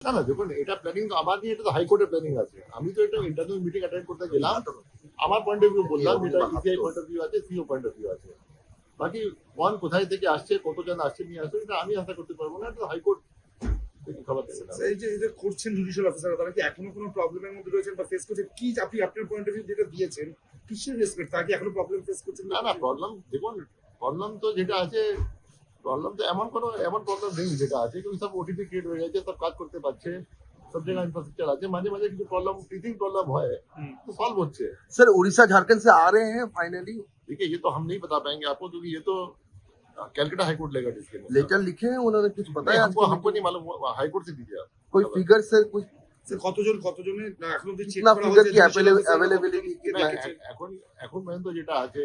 না না দেখুন, এটা প্ল্যানিং তো আমার নিয়ে, এটা তো হাইকোর্টের প্ল্যানিং আছে। আমি তো এটা ইন্টারনাল মিটিং অ্যাটেন্ড করতে গেলাম, আমার পয়েন্ট অফ ভিউ বললাম, যেটা ইসিআই পয়েন্ট অফ ভিউ আছে, সিও পয়েন্ট অফ ভিউ আছে। বাকি কোথায় থেকে আসছে, কতজন আসছে নিয়ে আসছে, এটা আমি আশা করতে পারবো না, এটা হাইকোর্ট থেকে খবর দেবে না। এই যে করছেন জুডিশিয়াল অফিসার, তারা কি এখনো কোনো প্রবলেমের মধ্যে রয়েছেন বা ফেস করছেন? কি আপনি আপনার পয়েন্ট অফ ভিউ যেটা দিয়েছেন, কিসের রেসপেক্ট, তারা কি এখনো প্রবলেম ফেস করছেন? না না, প্রবলেম দেখুন, প্রবলেম তো যেটা আছে, প্রবলেম তো এমন প্রবলেম নেই যেটা আছে, কিন্তু সব ওটিপি ক্রিয়েট হয়ে গেছে, সব কাজ করতে পারছে, সব জায়গায় ইনফ্রাস্ট্রাকচার আছে। মাঝে মাঝে কিছু প্রবলেম, টিচিং प्रॉब्लम হয়, तो सॉल्व होते हैं। सर उड़ीसा झारखंड से आ रहे हैं फाइनली? देखिए, ये तो हम नहीं बता पाएंगे आपको, क्योंकि ये तो कैलकाटा हाईकोर्ट लेगा डिसीजन। लेटर लिखे हैं उन्होंने, कुछ पता है हमको आपको? हमको नहीं मालूम, हाईकोर्ट से दीजिए आप कोई फिगर सर, कुछ স্যার কতজনের এখনো চেক कितना করা फिगर হয়েছে? की अवेलेबिलिटी कितना है? এখন এখন পর্যন্ত যেটা আছে,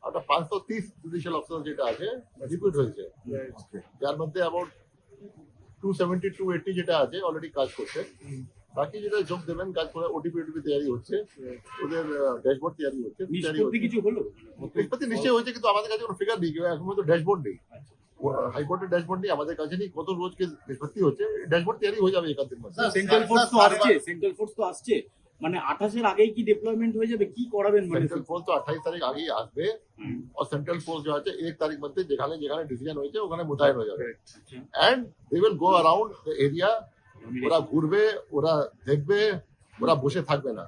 একটা 530 জুডিশিয়াল অফিসার যেটা আছে রিক্রুট হয়েছে, যার মধ্যে অ্যাবাউট 270 280 যেটা আছে অলরেডি কাজ করছে। বাকি যেটা যোগ দেবেন কাজ করে, ওটিপি তৈরি হচ্ছে, ওদের ড্যাশবোর্ড তৈরি হচ্ছে। কিছু হলো নিষ্পত্তি নিশ্চয়ই হয়েছে, কিন্তু আমাদের কাছে কোনো ফিগার নেই, এখন পর্যন্ত ড্যাশবোর্ড নেই, হাইকোর্টের ড্যাশবোর্ড নেই আমাদের কাছে, নেই কত রোজকে নিষ্পত্তি হচ্ছে। ড্যাশবোর্ড তৈরি হয়ে যাবে একাধিক মাসে। সেন্ট্রাল ফোর্স তো আসছে, মানে 28-এর আগেই কি ডিপ্লয়মেন্ট হয়ে যাবে? কি করাবেন? মানে সেন্ট্রাল ফোর্স তো 28 তারিখ আগেই আসবে, और सेंट्रल फोर्स जो আছে 1 তারিখ মধ্যে যেখানে যেখানে ডিসিশন হয়েছে ওখানে মোতায়েন হয়ে যাবে, and they will go around the area. ওরা ঘুরবে, ওরা দেখবে, ওরা বসে থাকবে না।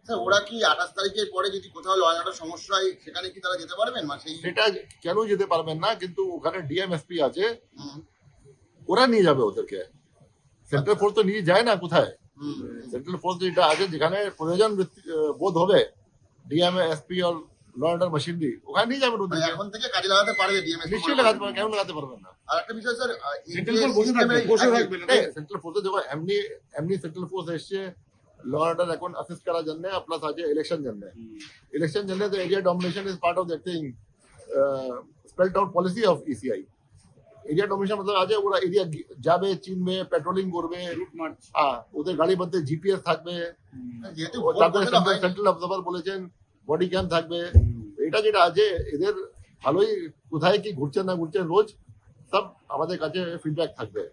স্যার ওরা কি 28 তারিখের পরে যদি কোথাও ল অ্যান্ড সমস্যা হয় সেখানে কি তারা যেতে পারবেন? মানে সেই সেটা কেন যেতে পারবেন না, কিন্তু ওখানে ডিএমএসপি আছে, ওরা নিয়ে যাবে ওদেরকে। সেন্ট্রাল ফোর্স তো নিয়ে যায় না কোথায়। সেন্ট্রাল ফোর্স যেটা আছে, যেখানে প্রয়োজন বোধ হবে ডিএমএসপি আর ল অ্যান্ড মশিনারি, ওখানে নিয়ে যাবেন ওদেরকে। এখন থেকে কাজে লাগাতে পারবে ডিএমএস? নিশ্চয়ই লাগাতে পারবেন, কেন লাগাতে পারবেন না? আর একটা বিষয় স্যার, সেন্ট্রাল ফোর্স বসে থাকবে না। সেন্ট্রাল ফোর্সে দেখো, এমনি সেন্ট্রাল ফোর্স এসছে ল অর্ডার এখন অ্যাসিস্ট করার জন্য, প্লাস আছে ইলেকশন জন্য। ইলেকশন জন্য তো area domination is part of that thing, spelled out policy of ECI. Area domination মতলব আছে ওরা এরিয়া যাবে, চিনবে, পেট্রোলিং করবে, ওদের গাড়ির মধ্যে জিপিএস থাকবে, যেহেতু তারপরে সেন্ট্রাল অবজার্ভার বলেছেন, বডি ক্যাম থাকবে। এটা যেটা আছে, এদের ভালোই কোথায় কি ঘুরছে না ঘুরছে রোজ সব আমাদের কাছে ফিডব্যাক থাকবে।